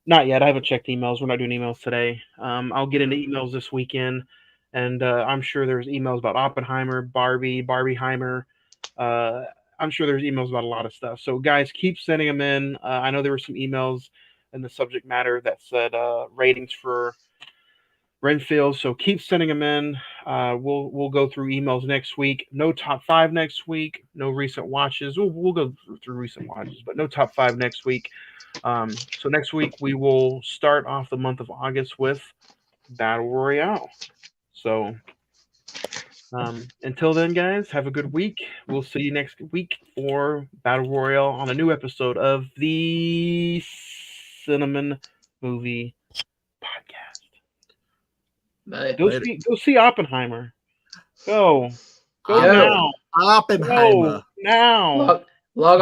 Not yet. I haven't checked emails. We're not doing emails today. I'll get into emails this weekend, and I'm sure there's emails about Oppenheimer, Barbieheimer. I'm sure there's emails about a lot of stuff. So, guys, keep sending them in. I know there were some emails in the subject matter that said ratings for Renfield. So keep sending them in. We'll go through emails next week. No top 5 next week. No recent watches. We'll go through recent watches, but no top 5 next week. So next week we will start off the month of August with Battle Royale. So until then, guys, have a good week. We'll see you next week for Battle Royale on a new episode of the Cine-Men Movie Podcast. Go see Oppenheimer. Go now. Oppenheimer. Go now. Log